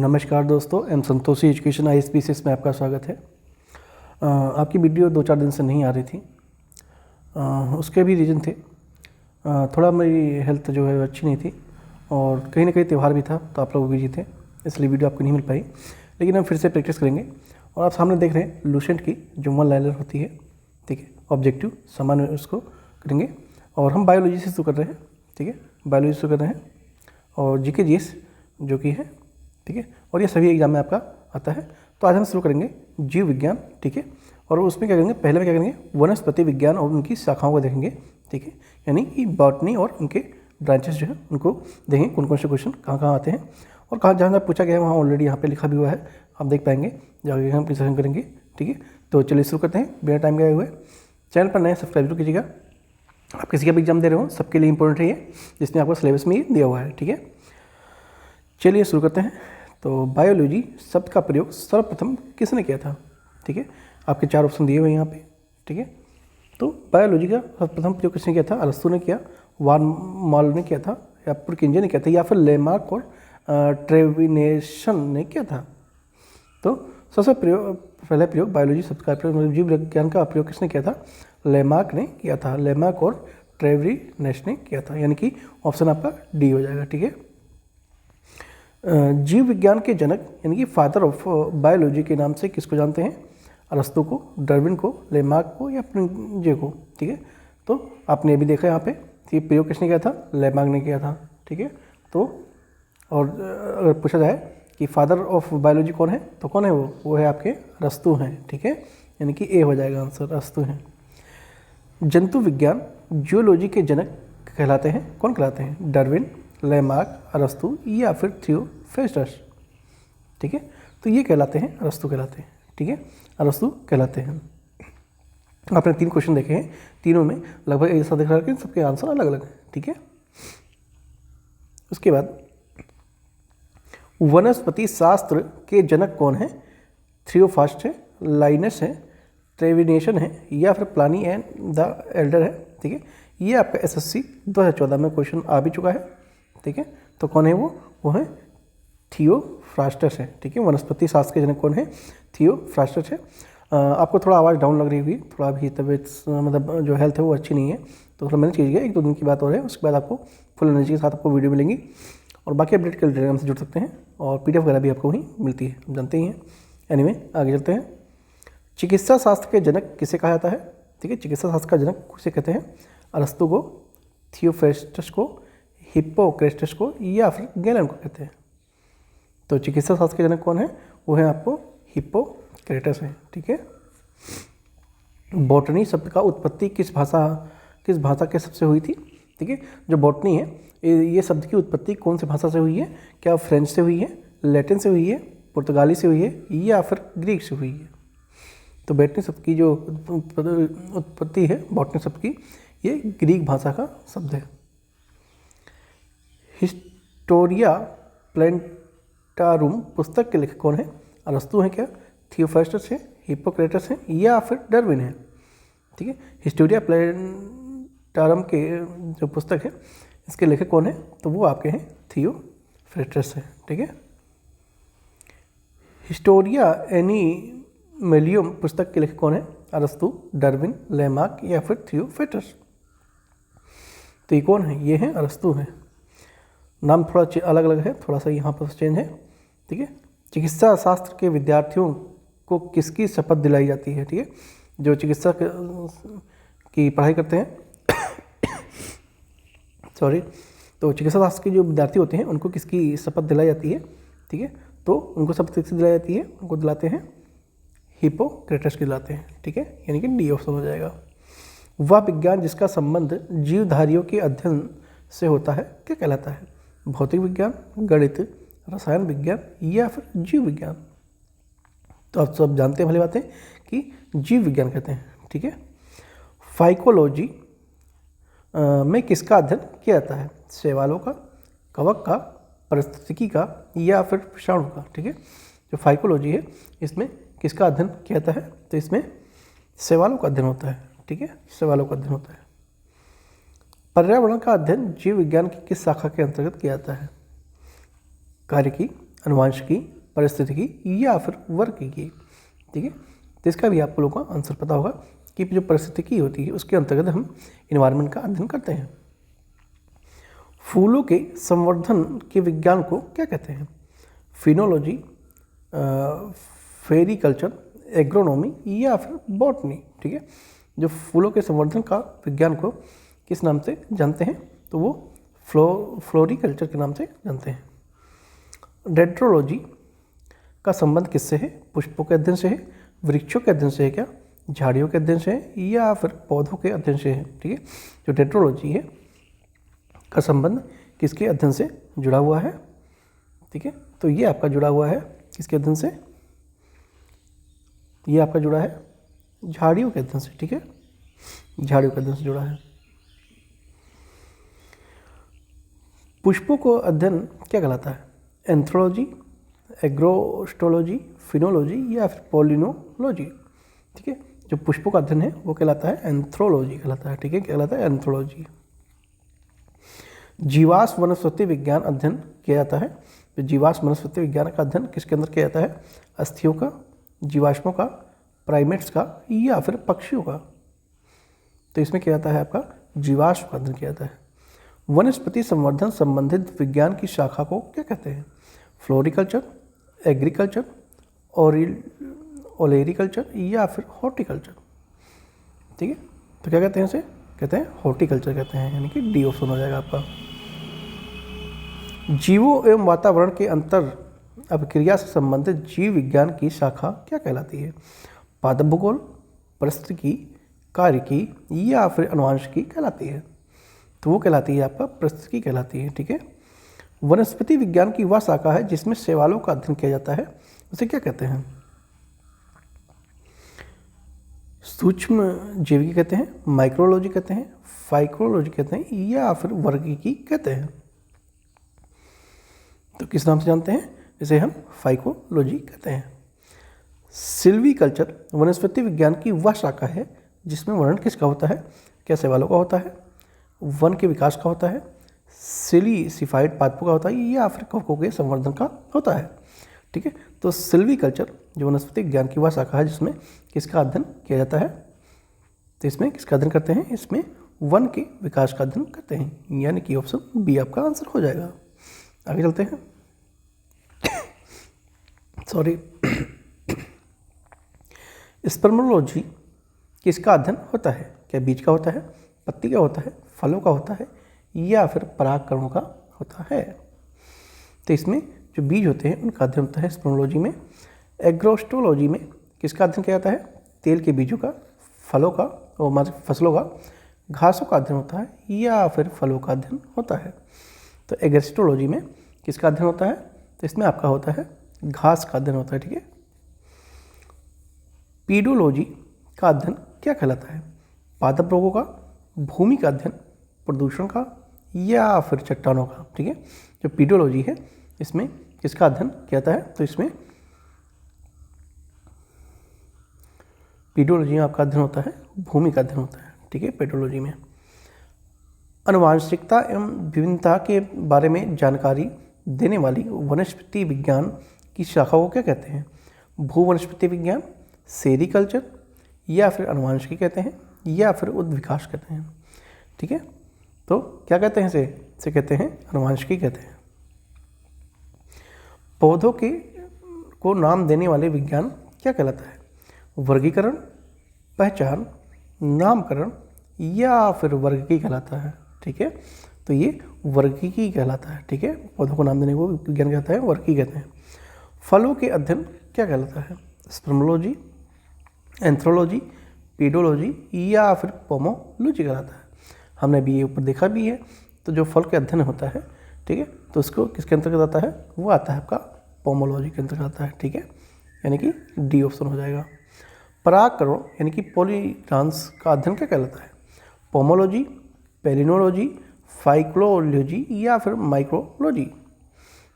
नमस्कार दोस्तों, M Santoshi education ISPCS में आपका स्वागत है। आपकी वीडियो 2-4 दिन से नहीं आ रही थी। उसके भी रीज़न थे। थोड़ा मेरी हेल्थ जो है अच्छी नहीं थी और कहीं ना कहीं त्यौहार भी था तो आप लोग बिजी थे, इसलिए वीडियो आपको नहीं मिल पाई। लेकिन हम फिर से प्रैक्टिस करेंगे और आप सामने देख रहे हैं लूसेंट की जो 1 लाइनर होती है, ठीक है, ऑब्जेक्टिव सामान्य उसको करेंगे। और हम बायोलॉजी से शुरू कर रहे हैं, ठीक है, बायोलॉजी से शुरू कर रहे हैं और GK GS जो कि है, ठीक है, और ये सभी एग्जाम में आपका आता है। तो आज हम शुरू करेंगे जीव विज्ञान, ठीक है, और उसमें क्या करेंगे, पहले में क्या करेंगे, वनस्पति विज्ञान और उनकी शाखाओं को देखेंगे, ठीक है, यानी कि बॉटनी और उनके ब्रांचेस जो है उनको देखेंगे, कौन कौन से क्वेश्चन कहाँ कहाँ आते हैं और कहाँ जहाँ जहाँ पूछा गया है वहाँ ऑलरेडी यहाँ पे लिखा भी हुआ है, आप देख पाएंगे जाके हम डिस्कशन करेंगे, ठीक है। तो चलिए शुरू करते हैं बिना टाइम गए हुए। चैनल पर नए सब्सक्राइब जरूर कीजिएगा। आप किसी का भी एग्जाम दे रहे हो सबके लिए इंपॉर्टेंट है ये, जिसमें आपको सिलेबस में ये दिया हुआ है, ठीक है। चलिए शुरू करते हैं। तो बायोलॉजी शब्द का प्रयोग सर्वप्रथम किसने किया था, ठीक है, आपके 4 ऑप्शन दिए हुए हैं यहाँ पे, ठीक है। तो बायोलॉजी का सर्वप्रथम प्रयोग किसने किया था, अरस्तु ने किया, वान मॉल ने किया था, या पुरकिंजे ने किया था, या फिर लेमार्क और ट्रेविनेशन ने किया था। तो सबसे पहला प्रयोग बायोलॉजी शब्द का प्रयोग मतलब जीव विज्ञान का प्रयोग किसने किया था, लेमार्क ने किया था, लेमार्क और ट्रेविनेशन ने किया था, यानी कि ऑप्शन आपका डी हो जाएगा, ठीक है। जीव विज्ञान के जनक यानी कि फादर ऑफ बायोलॉजी के नाम से किसको जानते हैं, अरस्तु को, डार्विन को, लेमार्क को या पुरकिंजे को, ठीक है। तो आपने अभी देखा यहाँ पे ये प्रयोग किसने किया था, लेमार्क ने किया था, ठीक है। तो और अगर पूछा जाए कि फादर ऑफ बायोलॉजी कौन है तो कौन है वो है आपके अरस्तु हैं, ठीक है, यानी कि ए हो जाएगा आंसर, अरस्तु हैं। जंतु विज्ञान जियोलॉजी के जनक कहलाते हैं, कौन कहलाते हैं, डार्विन, लेमार्क, अरस्तु या फिर थियोफ्रास्टस, ठीक है। तो ये कहलाते हैं, अरस्तु कहलाते हैं, ठीक है, अरस्तु कहलाते हैं। आपने 3 क्वेश्चन देखे हैं, तीनों में लगभग ऐसा दिख रहा है कि सबके आंसर अलग अलग हैं, ठीक है। उसके बाद वनस्पति शास्त्र के जनक कौन है, थियोफ्रास्ट है, लाइनस है, ट्रेविनेशन है या फिर प्लानी एंड द एल्डर है, ठीक है। ये आपका SSC 2014 में क्वेश्चन आ भी चुका है, ठीक है। तो कौन है वो है थियोफ्रास्टस है, ठीक है। वनस्पति शास्त्र के जनक कौन है, थियोफ्रास्टस है। आपको थोड़ा आवाज़ डाउन लग रही होगी, थोड़ा भी तबीयत मतलब जो हेल्थ है वो अच्छी नहीं है, तो थोड़ा मैनेज कीजिएगा, 1-2 दिन की बात हो रही है। उसके बाद आपको फुल एनर्जी के साथ आपको वीडियो मिलेंगी और बाकी अपडेट के लिए टेलीग्राम से जुड़ सकते हैं और PDF वगैरह भी आपको वहीं मिलती है, आप जानते ही हैं। एनीवे आगे चलते हैं। चिकित्सा शास्त्र के जनक किसे कहा जाता है, ठीक है, चिकित्सा शास्त्र का जनक किसे कहते हैं, अरस्तु को, थियोफ्रास्टस को, हिप्पोक्रेटस को या फिर गैलन को कहते हैं। तो चिकित्सा शास्त्र के जनक कौन है, वो है आपको हिप्पोक्रेटस है, ठीक है। बॉटनी शब्द का उत्पत्ति किस भाषा के सबसे हुई थी, ठीक है। जो बॉटनी है ये शब्द की उत्पत्ति कौन सी भाषा से हुई है, क्या फ्रेंच से हुई है, लैटिन से हुई है, पुर्तगाली से हुई है या फिर ग्रीक से हुई है। तो बॉटनी शब्द की जो उत्पत्ति है बॉटनी शब्द की, ये ग्रीक भाषा का शब्द है। हिस्टोरिया प्लेंटारुम पुस्तक के लेखक कौन है, अरस्तु है क्या, थियोफ्रास्टस है, हिप्पोक्रेटस है या फिर डार्विन है, ठीक है। हिस्टोरिया प्लेंटारम के जो पुस्तक है इसके लेखक कौन है, तो वो आपके हैं थियोफ्रास्टस है, ठीक है। हिस्टोरिया एनिमलियम पुस्तक के लेखक कौन है, अरस्तु, डार्विन, लेमार्क या फिर थियोफ्रास्टस। तो ये कौन है, ये है अरस्तु है। नाम थोड़ा अलग अलग है, थोड़ा सा यहाँ पर चेंज है, ठीक है। चिकित्सा शास्त्र के विद्यार्थियों को किसकी शपथ दिलाई जाती है, ठीक है, जो चिकित्सा की पढ़ाई करते हैं सॉरी, तो चिकित्सा शास्त्र के जो विद्यार्थी होते हैं उनको किसकी शपथ दिलाई जाती है, ठीक है। तो उनको शपथ किसकी दिलाई जाती है, उनको दिलाते हैं हिप्पोक्रेटस की दिलाते हैं, ठीक है, यानी कि डी ऑप्शन हो जाएगा। वह विज्ञान जिसका संबंध जीवधारियों के अध्ययन से होता है क्या कहलाता है, भौतिक विज्ञान, गणित, रसायन विज्ञान या फिर जीव विज्ञान। तो आप सब जानते हैं भली बात है कि जीव विज्ञान कहते हैं, ठीक है। फाइकोलॉजी में किसका अध्ययन किया जाता है, शैवालों का, कवक का, पारिस्थितिकी का या फिर विषाणु का, ठीक है। जो फाइकोलॉजी है इसमें किसका अध्ययन किया जाता है, तो इसमें शैवालों का अध्ययन होता है, ठीक है, शैवालों का अध्ययन होता है। पर्यावरण का अध्ययन जीव विज्ञान की किस शाखा के अंतर्गत किया जाता है, कार्य की, अनुवांशिकी, पारिस्थितिकी या फिर वर्गिकी। ठीक है, तो इसका भी आप लोगों का आंसर पता होगा कि जो पारिस्थितिकी होती है उसके अंतर्गत हम इन्वायरमेंट का अध्ययन करते हैं। फूलों के संवर्धन के विज्ञान को क्या कहते हैं? फिनोलॉजी, फेरिकल्चर, एग्रोनॉमी या फिर बॉटनी। ठीक है, जो फूलों के संवर्धन का विज्ञान को किस नाम से जानते हैं? तो वो फ्लोरिकल्चर के नाम से जानते हैं। डेंड्रोलॉजी का संबंध किससे है? पुष्पों के अध्ययन से है, वृक्षों के अध्ययन से है क्या, झाड़ियों के अध्ययन से है या फिर पौधों के अध्ययन से है? ठीक है, जो डेंड्रोलॉजी है का संबंध किसके अध्ययन से जुड़ा हुआ है? ठीक है, तो ये आपका जुड़ा हुआ है किसके अध्ययन से? ये आपका जुड़ा है झाड़ियों के अध्ययन से। ठीक है, झाड़ियों के अध्ययन से जुड़ा है। पुष्पों को अध्ययन क्या कहलाता है? एंथ्रोलॉजी, एग्रोस्टोलॉजी, फिनोलॉजी या फिर पॉलिनोलॉजी। ठीक है, जो पुष्पों का अध्ययन है वो कहलाता है एंथ्रोलॉजी कहलाता है। ठीक है, क्या कहलाता है? एंथ्रोलॉजी। जीवाश्म वनस्पति विज्ञान अध्ययन किया जाता है। तो जीवाश्म वनस्पति विज्ञान का अध्ययन किसके अंदर किया जाता है? अस्थियों का, जीवाश्मों का, प्राइमेट्स का या फिर पक्षियों का। तो इसमें क्या जाता है? आपका जीवाश्म का अध्ययन किया जाता है। वनस्पति संवर्धन संबंधित विज्ञान की शाखा को क्या कहते हैं? फ्लोरिकल्चर, एग्रीकल्चर, ओलेरिकल्चर या फिर हॉर्टिकल्चर। ठीक है, तो क्या कहते हैं इसे? कहते हैं हॉर्टिकल्चर कहते हैं, यानी कि डी ऑप्शन हो जाएगा आपका। जीवों एवं वातावरण के अंतर अभिक्रिया से संबंधित जीव विज्ञान की शाखा क्या कहलाती है? पादप भूगोल, परिस्थितिकी, कार्यकी या फिर अनुवांशिकी कहलाती है? तो वो कहलाती है आपका परिस्थितिकी कहलाती है। ठीक है, वनस्पति विज्ञान की वह शाखा है जिसमें शैवालों का अध्ययन किया जाता है, उसे क्या कहते हैं? सूक्ष्म जीविकी कहते हैं, माइक्रोलॉजी कहते हैं, फाइक्रोलॉजी कहते हैं या फिर वर्गिकी कहते हैं? तो किस नाम से जानते हैं? इसे हम फाइकोलॉजी कहते हैं। सिल्वीकल्चर वनस्पति विज्ञान की वह शाखा है जिसमें वर्णन किसका होता है? क्या शैवालों का होता है, वन के विकास का होता है, सिलिसिफाइड पादपों का होता है या फिर कवकों के संवर्धन का होता है? ठीक है, तो सिल्वीकल्चर जो वनस्पति विज्ञान की वह शाखा है जिसमें किसका अध्ययन किया जाता है? तो इसमें किसका अध्ययन करते हैं? इसमें वन के विकास का अध्ययन करते हैं, यानी कि ऑप्शन बी आपका आंसर हो जाएगा। आगे चलते हैं। सॉरी, स्पर्मोलॉजी किसका अध्ययन होता है? क्या बीज का होता है, पत्ती का होता है, फलों का होता है या फिर परागकणों का होता है? तो इसमें जो बीज होते हैं उनका अध्ययन होता है स्पर्मोलॉजी में। एग्रोस्टोलॉजी में किसका अध्ययन किया जाता है? तेल के बीजों का, फलों का और फसलों का, घासों का अध्ययन होता है या फिर फलों का अध्ययन होता है? तो एग्रोस्टोलॉजी में किसका अध्ययन होता है? तो इसमें आपका होता है घास का अध्ययन होता है। ठीक है, पीडोलॉजी का अध्ययन क्या कहलाता है? पादप रोगों का, भूमि का अध्ययन, प्रदूषण का या फिर चट्टानों का? ठीक है, जो पीडोलॉजी है इसमें किसका अध्ययन किया जाता है? तो इसमें पीडोलॉजी में आपका अध्ययन होता है भूमि का अध्ययन होता है। ठीक है, पेडोलॉजी में। अनुवांशिकता एवं विभिन्नता के बारे में जानकारी देने वाली वनस्पति विज्ञान की शाखा को क्या कहते हैं? भूवनस्पति विज्ञान, सेरिकल्चर या फिर अनुवांशिकी कहते हैं या फिर उद्विकास कहते हैं? ठीक है, तो क्या कहते हैं इसे कहते हैं अनुवांशिकी कहते हैं। पौधों के को नाम देने वाले विज्ञान क्या कहलाता है? वर्गीकरण, पहचान, नामकरण या फिर वर्गीकी कहलाता है? ठीक है, तो ये वर्गीकी कहलाता है। ठीक है, पौधों को नाम देने को विज्ञान कहता है वर्गीकी कहते हैं। फलों के अध्ययन क्या कहलाता है? स्पर्मोलॉजी, एंथ्रोलॉजी, पीडोलॉजी या फिर पोमोलॉजी कहलाता है? हमने भी ये ऊपर देखा भी है। तो जो फल के अध्ययन होता है, ठीक है, तो उसको किसके अंतर्गत आता है? वो आता है आपका पोमोलॉजी के अंतर्गत आता है। ठीक है, यानी कि डी ऑप्शन हो जाएगा। परागकणों यानी कि पॉलीट्रांस का अध्ययन क्या कहलाता है? पोमोलॉजी, पेलिनोलॉजी, फाइक्लोलॉजी या फिर माइक्रोलॉजी?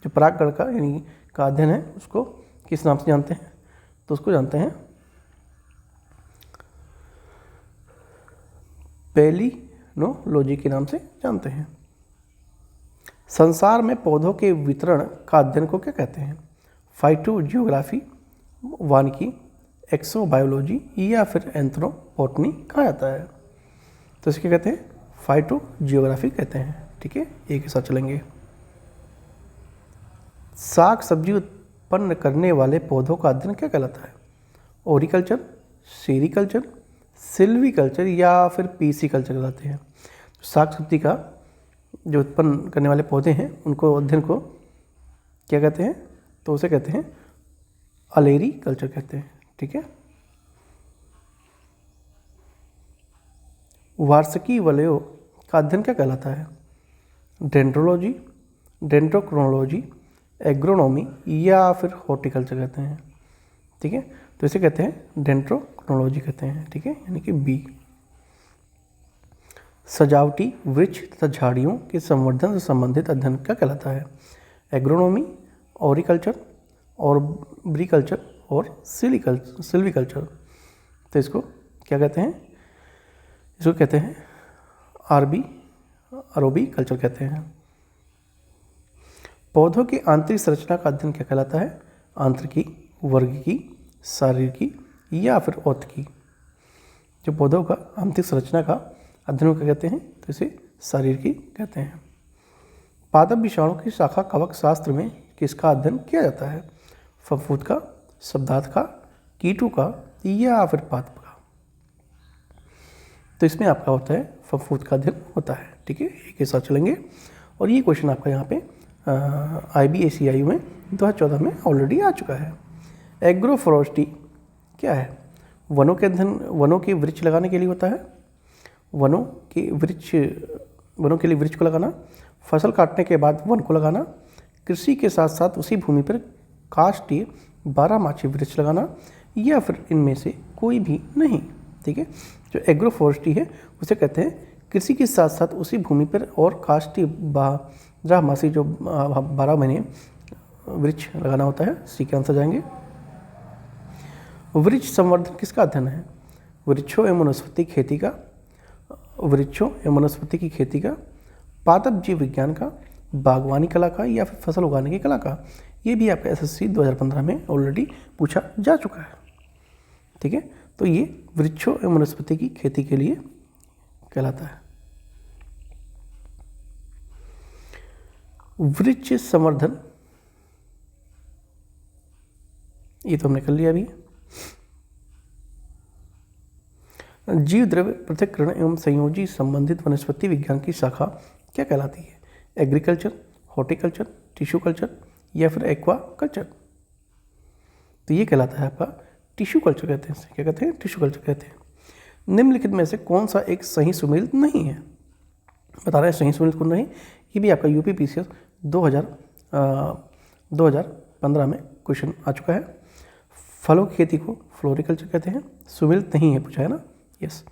जो परागकण का यानी का अध्ययन है उसको किस नाम से जानते हैं? तो उसको जानते हैं पेलिनोलॉजी के नाम से जानते हैं। संसार में पौधों के वितरण का अध्ययन को क्या कहते हैं? फाइटोजियोग्राफी, वानिकी, एक्सोबायोलॉजी या फिर एंथ्रोपोटनी कहा जाता है? तो इसके कहते हैं फाइटोजियोग्राफी कहते हैं। ठीक है, एक ही साथ चलेंगे। साग सब्जी उत्पन्न करने वाले पौधों का अध्ययन क्या कहलाता है? ओरिकल्चर, सेरीकल्चर, सिल्वीकल्चर या फिर पीसीकल्चर कहलाते हैं। साग सब्जी का जो उत्पन्न करने वाले पौधे हैं उनको अध्ययन को क्या कहते हैं? तो उसे कहते हैं अलेरी कल्चर कहते हैं। ठीक है। वार्षिकी वलयों का अध्ययन क्या कहलाता है? डेंड्रोलॉजी, डेंड्रोक्रोनोलॉजी, एग्रोनॉमी या फिर हॉर्टिकल्चर कहते हैं। ठीक है, तो इसे कहते हैं डेंड्रोक्रोनोलॉजी कहते हैं। ठीक है, यानी कि बी। सजावटी वृक्ष तथा झाड़ियों के संवर्धन से संबंधित अध्ययन क्या कहलाता है? एग्रोनॉमी, ऑरिकल्चर और ब्रीकल्चर और सिल्वीकल्चर। तो इसको क्या कहते हैं? इसको कहते हैं अरोबी कल्चर कहते हैं। पौधों की आंतरिक संरचना का अध्ययन क्या कहलाता है? आंतरिकी, वर्गिकी, शारीरिकी या फिर औतकी। जो पौधों का आंतरिक संरचना का अध्ययन क्या कहते हैं? तो इसे शारीरिकी कहते हैं। पादप विषाणु की शाखा कवक शास्त्र में किसका अध्ययन किया जाता है? फफूंद का, शब्दार्थ का, कीटों का या फिर पादप का? तो इसमें आपका होता है फफूंद का अध्ययन होता है। ठीक है, एक के साथ चलेंगे। और ये क्वेश्चन आपका यहाँ पे IBACIU में 2014 में ऑलरेडी आ चुका है। एग्रोफोरेस्ट्री क्या है? वनों के अध्ययन, वनों के वृक्ष लगाने के लिए होता है। वनों के लिए वृक्ष को लगाना, फसल काटने के बाद वन को लगाना, कृषि के साथ साथ उसी भूमि पर काष्ठीय बारहमासी वृक्ष लगाना या फिर इनमें से कोई भी नहीं। ठीक है, जो एग्रोफोरेस्ट्री है उसे कहते हैं कृषि के साथ साथ उसी भूमि पर और काष्ठीय बारहमासी जो 12 महीने वृक्ष लगाना होता है। सी के आंसर जाएंगे। वृक्ष संवर्धन किसका अध्ययन है? वृक्षों एवं वनस्पति की खेती का, पादप जीव विज्ञान का, बागवानी कला का या फिर फसल उगाने की कला का। ये भी आपका SSC 2015 में ऑलरेडी पूछा जा चुका है। ठीक है, तो ये वृक्षों एवं वनस्पति की खेती के लिए कहलाता है। वृक्ष संवर्धन ये तो हमने कर लिया अभी। जीव द्रव्य पृथक्करण एवं संयोजी संबंधित वनस्पति विज्ञान की शाखा क्या कहलाती है? एग्रीकल्चर, हॉर्टिकल्चर, टिश्यू कल्चर या फिर एक्वा कल्चर। तो ये कहलाता है आपका टिश्यू कल्चर कहते हैं। क्या कहते हैं? टिश्यू कल्चर कहते हैं। निम्नलिखित में से कौन सा एक सही सुमेलित नहीं है? बता रहे हैं सही सुमेलित कौन नहीं। ये भी आपका UPPCS 2015 में क्वेश्चन आ चुका है। फलों की खेती को फ्लोरिकल्चर कहते हैं। सुमेलित नहीं है पूछा है ना, यस।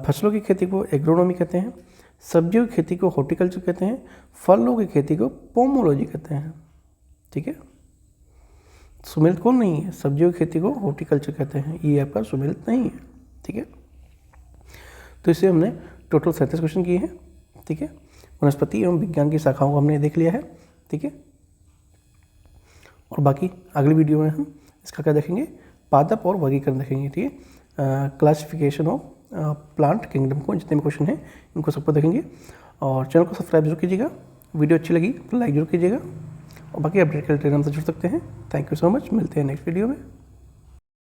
फसलों की खेती को एग्रोनॉमी कहते हैं। सब्जियों की खेती को हॉर्टिकल्चर कहते हैं। फलों की खेती को पोमोलॉजी कहते हैं। ठीक है, सुमेलित कौन नहीं है? सब्जियों की खेती को हॉर्टिकल्चर कहते हैं। ये आपका सुमेलित नहीं है। ठीक है, तो इससे हमने टोटल 37 क्वेश्चन किए हैं। ठीक है, वनस्पति एवं विज्ञान की शाखाओं को हमने देख लिया है। ठीक है, और बाकी अगली वीडियो में हम इसका क्या देखेंगे? पादप और वर्गीकरण देखेंगे। ठीक है, क्लासिफिकेशन ऑफ प्लांट किंगडम को जितने भी क्वेश्चन हैं इनको सबको देखेंगे। और चैनल को सब्सक्राइब जरूर कीजिएगा। वीडियो अच्छी लगी तो लाइक जरूर कीजिएगा और बाकी अपडेट के लिए टेलीग्राम से जुड़ सकते हैं। Thank you so much. मिलते हैं नेक्स्ट वीडियो में।